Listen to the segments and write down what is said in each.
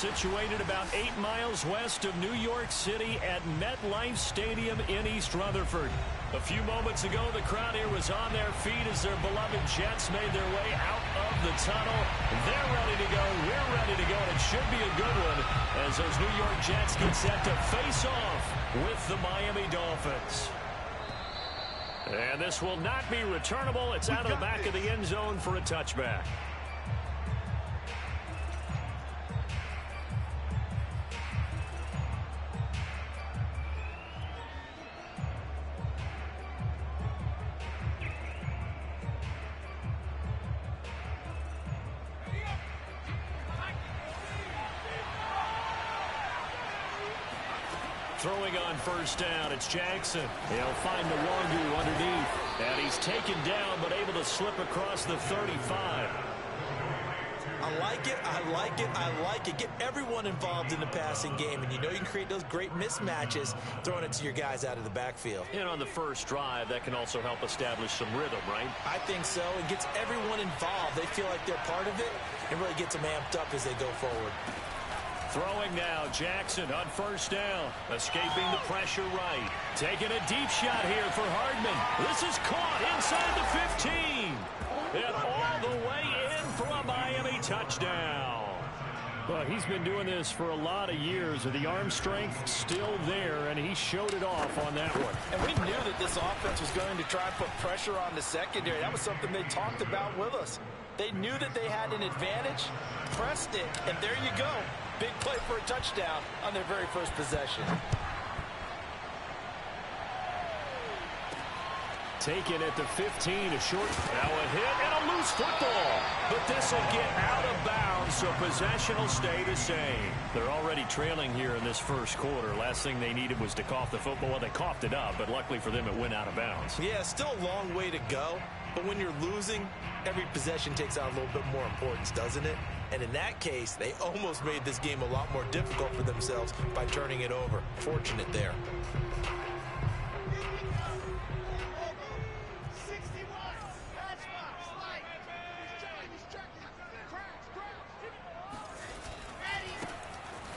situated about 8 miles west of New York City at MetLife Stadium in East Rutherford. A few moments ago, the crowd here was on their feet as their beloved Jets made their way out of the tunnel. They're ready to go. We're ready to go, and it should be a good one as those New York Jets get set to face off with the Miami Dolphins. And this will not be returnable. It's out of the back of the end zone for a touchback. Throwing on first down, it's Jackson. He'll find Nwangwu underneath. And he's taken down, but able to slip across the 35. I like it, I like it, I like it. Get everyone involved in the passing game, and you know you can create those great mismatches throwing it to your guys out of the backfield. And on the first drive, that can also help establish some rhythm, right? I think so. It gets everyone involved. They feel like they're part of it, and really gets them amped up as they go forward. Throwing now, Jackson on first down. Escaping the pressure right. Taking a deep shot here for Hardman. This is caught inside the 15. And all the way in for a Miami touchdown. Well, he's been doing this for a lot of years, and the arm strength still there, and he showed it off on that one. And we knew that this offense was going to try and put pressure on the secondary. That was something they talked about with us. They knew that they had an advantage, pressed it, and there you go. Big play for a touchdown on their very first possession. Taken at the 15, a short, now a hit and a loose football. But this will get out of bounds, so possession will stay the same. They're already trailing here in this first quarter. Last thing they needed was to cough the football. Well, they coughed it up, but luckily for them, it went out of bounds. Yeah, still a long way to go. But when you're losing, every possession takes on a little bit more importance, doesn't it? And in that case, they almost made this game a lot more difficult for themselves by turning it over. Fortunate there.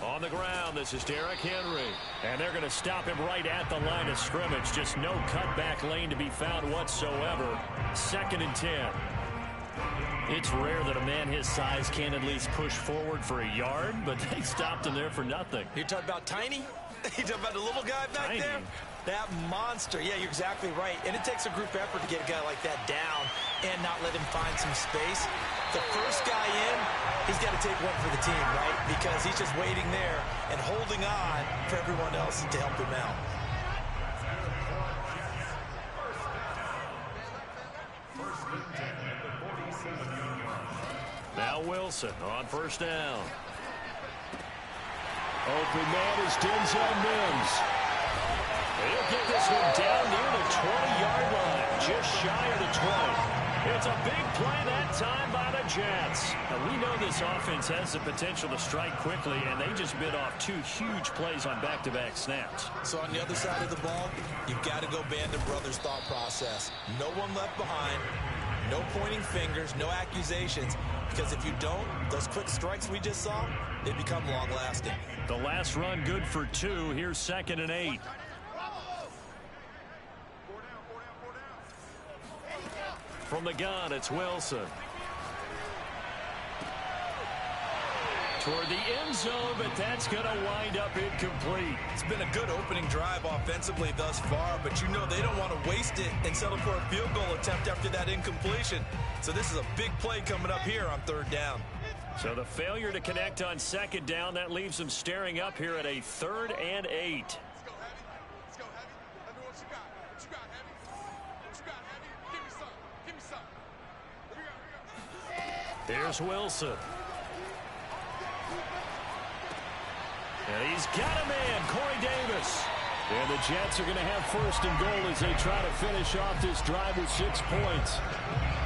On the ground, this is Derrick Henry. And they're going to stop him right at the line of scrimmage. Just no cutback lane to be found whatsoever. 2nd and 10. It's rare that a man his size can at least push forward for a yard, but they stopped him there for nothing. You're talking about Tiny? You're talking about the little guy back there? That monster. Yeah, you're exactly right. And it takes a group effort to get a guy like that down and not let him find some space. The first guy in, he's got to take one for the team, right? Because he's just waiting there and holding on for everyone else to help him out. Now Wilson on first down. Open man is Denzel Mims. He'll get this one down near the 20-yard line, just shy of the 20. It's a big play that time by the Jets. And we know this offense has the potential to strike quickly, and they just bit off 2 huge plays on back-to-back snaps. So on the other side of the ball, you've got to go Band of Brothers thought process. No one left behind, no pointing fingers, no accusations. Because if you don't, those quick strikes we just saw, they become long-lasting. The last run good for 2. Here's 2nd and 8. From the gun, it's Wilson. Toward the end zone, but that's going to wind up incomplete. It's been a good opening drive offensively thus far, but you know they don't want to waste it and settle for a field goal attempt after that incompletion. So this is a big play coming up here on 3rd down. So the failure to connect on 2nd down, that leaves them staring up here at a 3rd and 8. Here's Wilson. And he's got a man, Corey Davis. And the Jets are going to have 1st and goal as they try to finish off this drive with 6 points.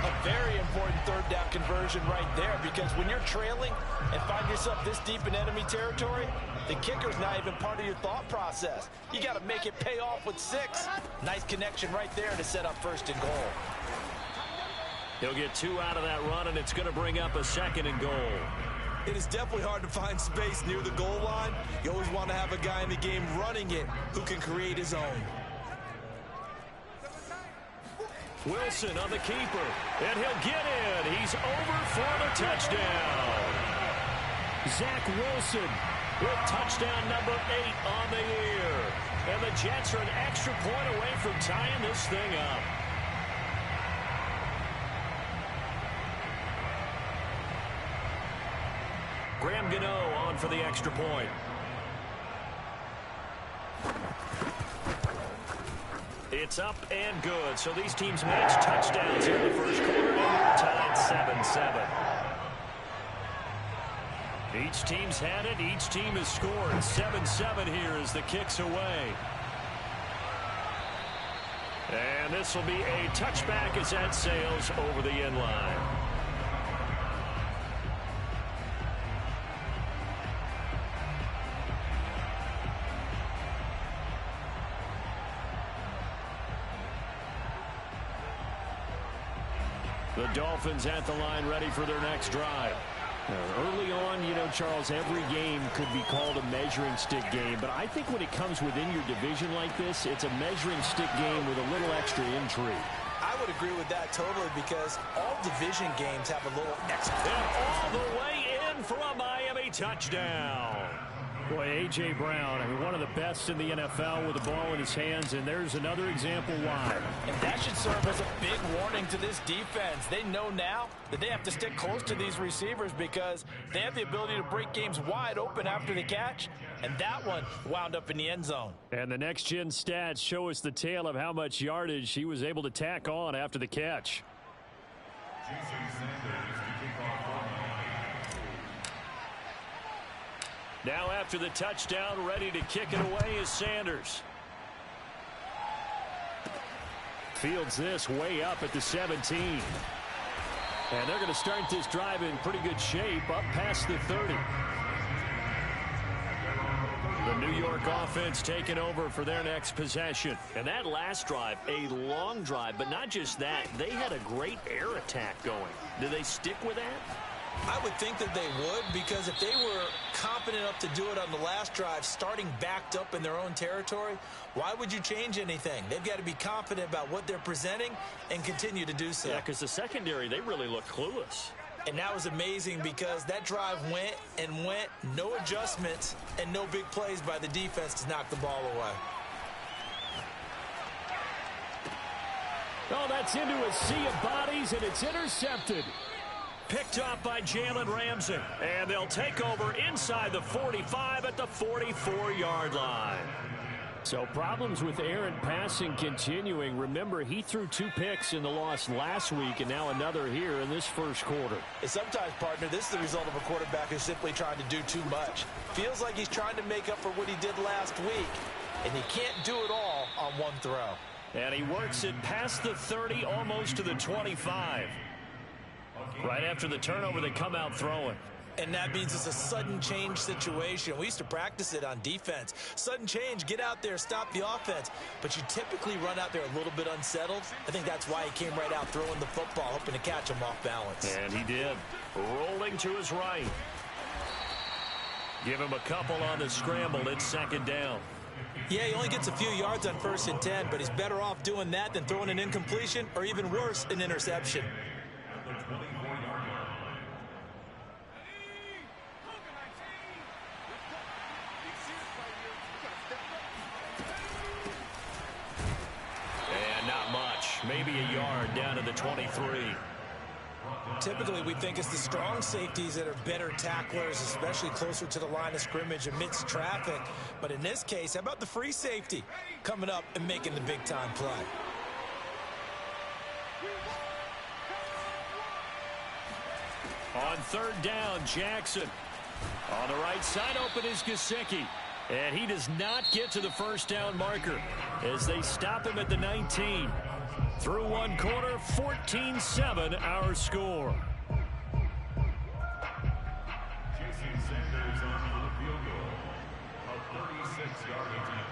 A very important 3rd down conversion right there, because when you're trailing and find yourself this deep in enemy territory, the kicker's not even part of your thought process. You got to make it pay off with 6. Nice connection right there to set up 1st and goal. He'll get 2 out of that run, and it's going to bring up a 2nd and goal. It is definitely hard to find space near the goal line. You always want to have a guy in the game running it who can create his own. Wilson on the keeper, and he'll get in. He's over for the touchdown. Zach Wilson with touchdown number 8 on the year. And the Jets are an extra point away from tying this thing up. Graham Gano on for the extra point. It's up and good. So these teams match touchdowns here in the first quarter. And we're tied 7-7. Each team's had it. Each team has scored. 7-7 here as the kick's away. And this will be a touchback as that sails over the end line. The Dolphins at the line ready for their next drive. Early on, you know, Charles, every game could be called a measuring stick game. But I think when it comes within your division like this, it's a measuring stick game with a little extra intrigue. I would agree with that totally because all division games have a little extra. And all the way in for a Miami touchdown. Boy, A.J. Brown, I mean, one of the best in the NFL with the ball in his hands, and there's another example why. And that should serve as a big warning to this defense. They know now that they have to stick close to these receivers because they have the ability to break games wide open after the catch, and that one wound up in the end zone. And the next-gen stats show us the tale of how much yardage he was able to tack on after the catch. Now after the touchdown, ready to kick it away is Sanders. Fields this way up at the 17. And they're going to start this drive in pretty good shape up past the 30. The New York offense taking over for their next possession. And that last drive, a long drive, but not just that. They had a great air attack going. Do they stick with that? I would think that they would because if they were confident enough to do it on the last drive, starting backed up in their own territory, why would you change anything? They've got to be confident about what they're presenting and continue to do so. Yeah, because the secondary, they really look clueless. And that was amazing because that drive went and went, no adjustments, and no big plays by the defense to knock the ball away. Oh, that's into a sea of bodies, and it's intercepted. Picked up by Jalen Ramsey. And they'll take over inside the 45 at the 44-yard line. So problems with Aaron passing continuing. Remember, he threw 2 picks in the loss last week and now another here in this first quarter. And sometimes, partner, this is the result of a quarterback who's simply trying to do too much. Feels like he's trying to make up for what he did last week. And he can't do it all on one throw. And he works it past the 30, almost to the 25. Right after the turnover, they come out throwing. And that means it's a sudden change situation. We used to practice it on defense. Sudden change, get out there, stop the offense. But you typically run out there a little bit unsettled. I think that's why he came right out throwing the football, hoping to catch him off balance. And he did. Rolling to his right. Give him a couple on the scramble. It's second down. Yeah, he only gets a few yards on 1st and 10, but he's better off doing that than throwing an incompletion or even worse, an interception. Maybe a yard down to the 23. Typically, we think it's the strong safeties that are better tacklers, especially closer to the line of scrimmage amidst traffic. But in this case, how about the free safety coming up and making the big-time play? On 3rd down, Jackson. On the right side, open is Gesicki. And he does not get to the first down marker as they stop him at the 19. Through one quarter, 14-7 our score. Jason Sanders on for the field goal of 36-yard attempt.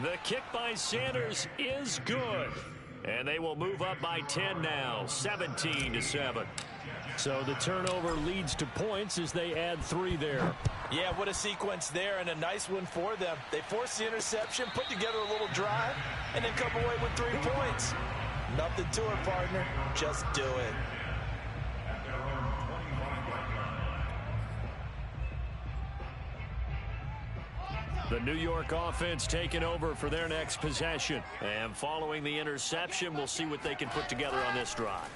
The kick by Sanders is good. And they will move up by 10 now, 17-7. So the turnover leads to points as they add 3 there. Yeah, what a sequence there, and a nice one for them. They forced the interception, put together a little drive, and then come away with 3 points. Nothing to it, partner. Just do it. The New York offense taking over for their next possession. And following the interception, we'll see what they can put together on this drive.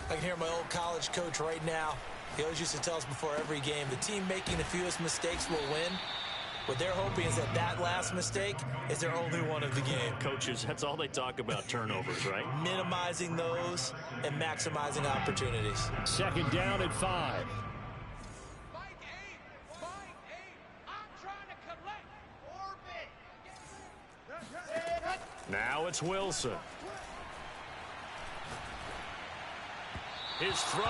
I can hear my old college coach right now. He always used to tell us before every game, the team making the fewest mistakes will win. What they're hoping is that last mistake is their only one of the game. Coaches, that's all they talk about, turnovers, right? Minimizing those and maximizing opportunities. Second down at 5. Now it's Wilson. His throw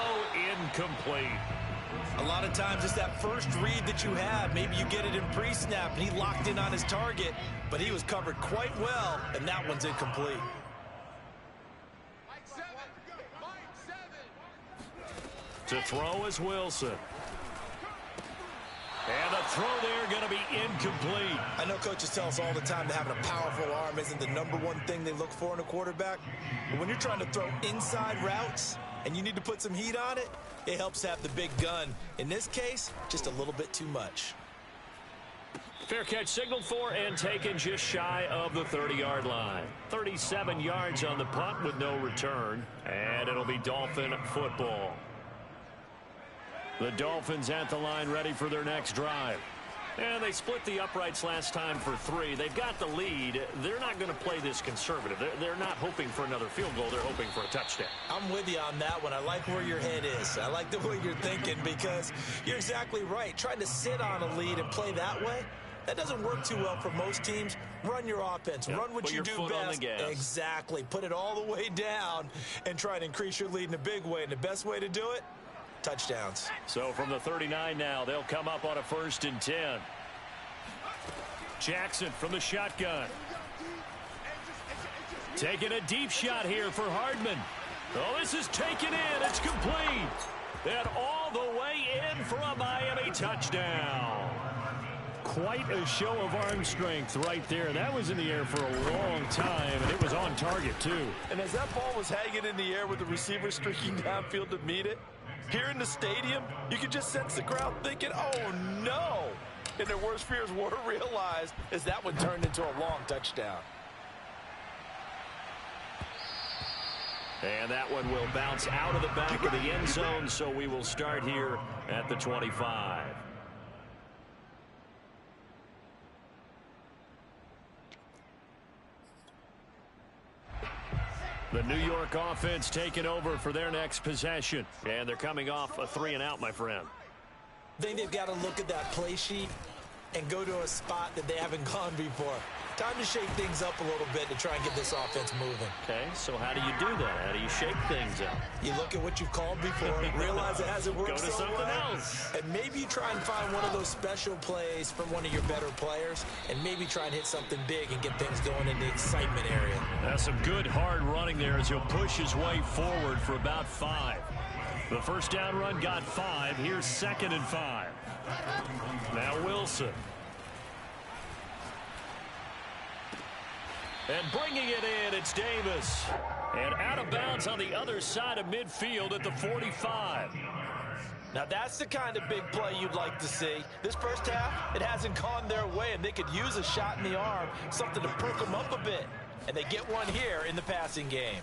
incomplete. A lot of times it's that first read that you have. Maybe you get it in pre-snap, and he locked in on his target, but he was covered quite well, and that one's incomplete. To throw is Wilson. And the throw there going to be incomplete. I know coaches tell us all the time that having a powerful arm isn't the #1 thing they look for in a quarterback. But when you're trying to throw inside routes and you need to put some heat on it, it helps have the big gun. In this case, just a little bit too much. Fair catch signaled for and taken just shy of the 30-yard line. 37 yards on the punt with no return. And it'll be Dolphin football. The Dolphins at the line ready for their next drive. And they split the uprights last time for 3. They've got the lead. They're not going to play this conservative. They're not hoping for another field goal. They're hoping for a touchdown. I'm with you on that one. I like where your head is. I like the way you're thinking because you're exactly right. Trying to sit on a lead and play that way, that doesn't work too well for most teams. Run your offense. Yep. Run what you do best. Exactly. Put it all the way down and try to increase your lead in a big way. And the best way to do it, touchdowns. So from the 39 now, they'll come up on a 1st and 10. Jackson from the shotgun. Taking a deep shot here for Hardman. Oh, this is taken in. It's complete. And all the way in for a Miami touchdown. Quite a show of arm strength right there. That was in the air for a long time, and it was on target, too. And as that ball was hanging in the air with the receiver streaking downfield to meet it, here in the stadium, you could just sense the crowd thinking, oh, no. And their worst fears were realized as that one turned into a long touchdown. And that one will bounce out of the back of the end zone, so we will start here at the 25. The New York offense taking over for their next possession. And they're coming off a 3-and-out, my friend. I think they've got to look at that play sheet and go to a spot that they haven't gone before. Time to shake things up a little bit to try and get this offense moving. Okay, so how do you do that? How do you shake things up? You look at what you've called before, realize it hasn't worked so well. Go to something else. And maybe you try and find one of those special plays from one of your better players, and maybe try and hit something big and get things going in the excitement area. That's some good hard running there as he'll push his way forward for about 5. The first down run got 5. Here's 2nd and 5. Now Wilson. And bringing it in, it's Davis. And out of bounds on the other side of midfield at the 45. Now that's the kind of big play you'd like to see. This first half, it hasn't gone their way, and they could use a shot in the arm, something to perk them up a bit. And they get one here in the passing game.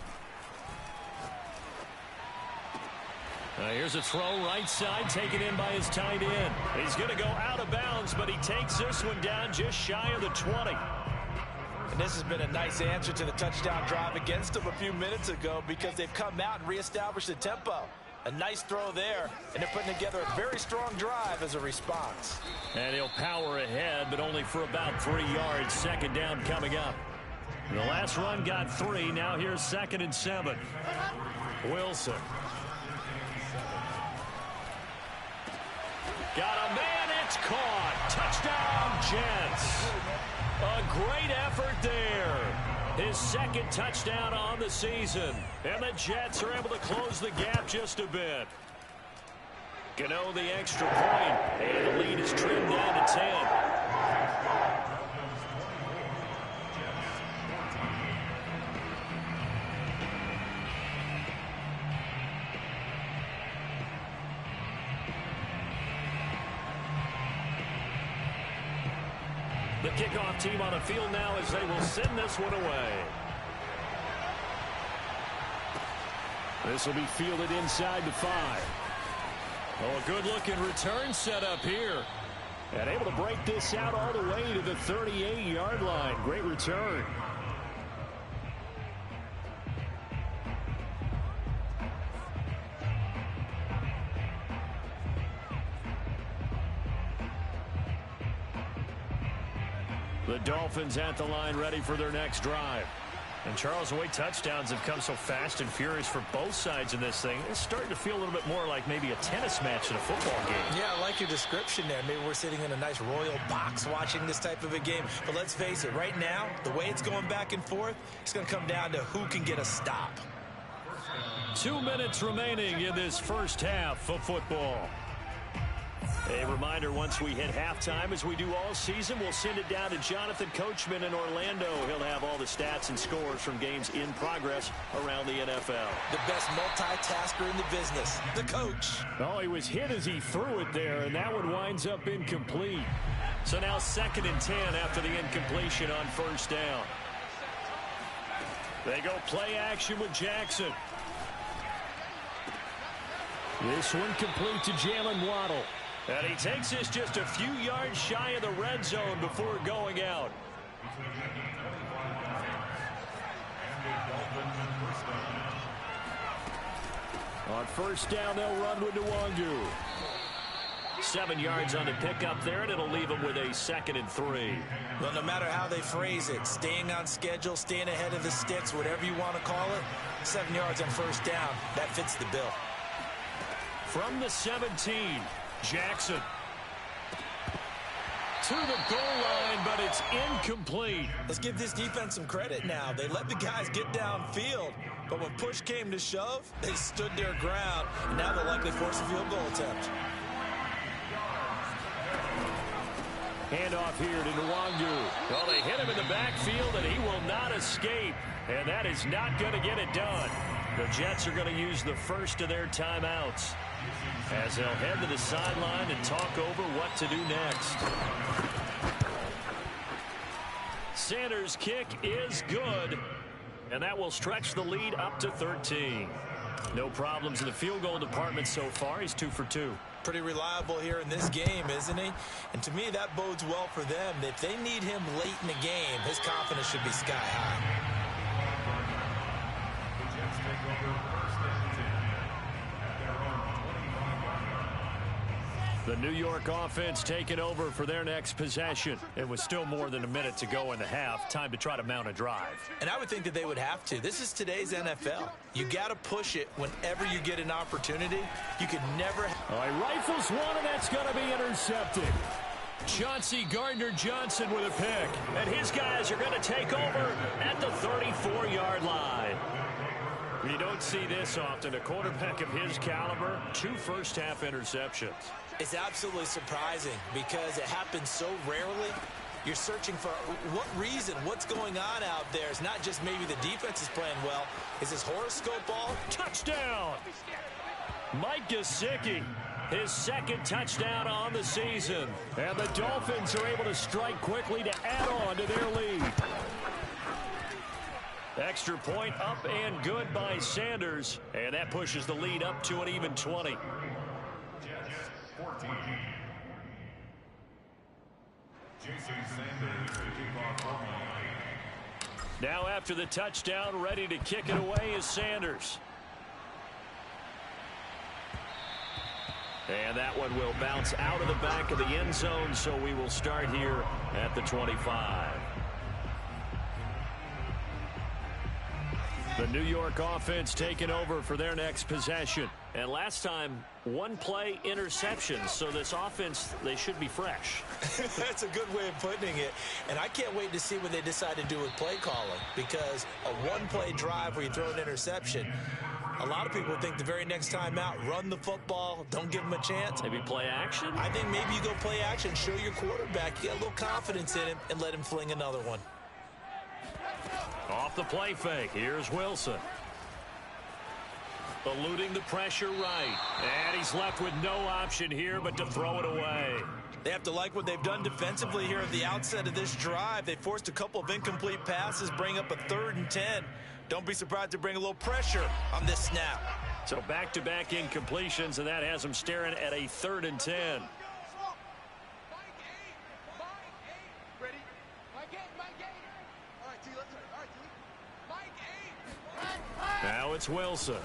Here's a throw right side, taken in by his tight end. He's going to go out of bounds, but he takes this one down just shy of the 20. And this has been a nice answer to the touchdown drive against them a few minutes ago because they've come out and reestablished the tempo. A nice throw there, and they're putting together a very strong drive as a response. And he'll power ahead, but only for about 3 yards. 2nd down coming up. The last run got 3. Now here's 2nd and 7. Wilson. Got a man, it's caught. Touchdown, Jets. A great effort there. His second touchdown on the season. And the Jets are able to close the gap just a bit. Gano the extra point, and the lead is trimmed down to 10. The kickoff team on the field now as they will send this one away. This will be fielded inside the 5. Oh, a good-looking return set up here. And able to break this out all the way to the 38-yard line. Great return. The Dolphins at the line ready for their next drive. And Charles, the way touchdowns have come so fast and furious for both sides in this thing, it's starting to feel a little bit more like maybe a tennis match in a football game. Yeah, I like your description there. Maybe we're sitting in a nice royal box watching this type of a game. But let's face it, right now, the way it's going back and forth, it's going to come down to who can get a stop. 2 minutes remaining in this first half of football. A reminder, once we hit halftime, as we do all season, we'll send it down to Jonathan Coachman in Orlando. He'll have all the stats and scores from games in progress around the NFL. The best multitasker in the business, the coach. Oh, he was hit as he threw it there, and that one winds up incomplete. So now 2nd and 10 after the incompletion on first down. They go play action with Jackson. This one complete to Jalen Waddle. And he takes this just a few yards shy of the red zone before going out. On first down, they'll run with Nwangu. 7 yards on the pickup there, and it'll leave them with a 2nd and 3. Well, no matter how they phrase it, staying on schedule, staying ahead of the sticks, whatever you want to call it, 7 yards on first down, that fits the bill. From the 17, Jackson to the goal line, but it's incomplete. Let's give this defense some credit now. They let the guys get downfield, but when push came to shove, they stood their ground, and now they'll likely force a field goal attempt. Handoff here to Nwangu. Well, they hit him in the backfield, and he will not escape, and that is not going to get it done. The Jets are going to use the first of their timeouts as they'll head to the sideline and talk over what to do next. Sanders' kick is good, and that will stretch the lead up to 13. No problems in the field goal department so far. He's 2 for 2. Pretty reliable here in this game, isn't he? And to me, that bodes well for them. If they need him late in the game, his confidence should be sky high. The New York offense taking over for their next possession. It was still more than a minute to go in the half. Time to try to mount a drive. And I would think that they would have to. This is today's NFL. You got to push it whenever you get an opportunity. You could never... All right, rifles one, and that's going to be intercepted. Chauncey Gardner-Johnson with a pick. And his guys are going to take over at the 34-yard line. You don't see this often. A quarterback of his caliber, 2 first-half interceptions. It's absolutely surprising because it happens so rarely. You're searching for what reason, what's going on out there. It's not just maybe the defense is playing well. Is this horoscope ball? Touchdown! Mike Gesicki, his 2nd touchdown on the season. And the Dolphins are able to strike quickly to add on to their lead. Extra point up and good by Sanders. And that pushes the lead up to an even 20. Now after the touchdown, ready to kick it away is Sanders. And that one will bounce out of the back of the end zone, so we will start here at the 25. The New York offense taking over for their next possession. And last time, one play interception. So this offense, they should be fresh. That's a good way of putting it. And I can't wait to see what they decide to do with play calling. Because a one-play drive where you throw an interception, a lot of people think the very next time out, run the football, don't give them a chance. Maybe play action? I think maybe you go play action, show your quarterback, you got a little confidence in him, and let him fling another one. Off the play fake, here's Wilson. Eluding the pressure right. And he's left with no option here but to throw it away. They have to like what they've done defensively here at the outset of this drive. They forced a couple of incomplete passes, bring up a 3rd and 10. Don't be surprised to bring a little pressure on this snap. So back-to-back incompletions, and that has them staring at a 3rd and 10. Now it's Wilson.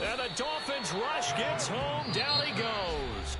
And the Dolphins rush gets home. Down he goes.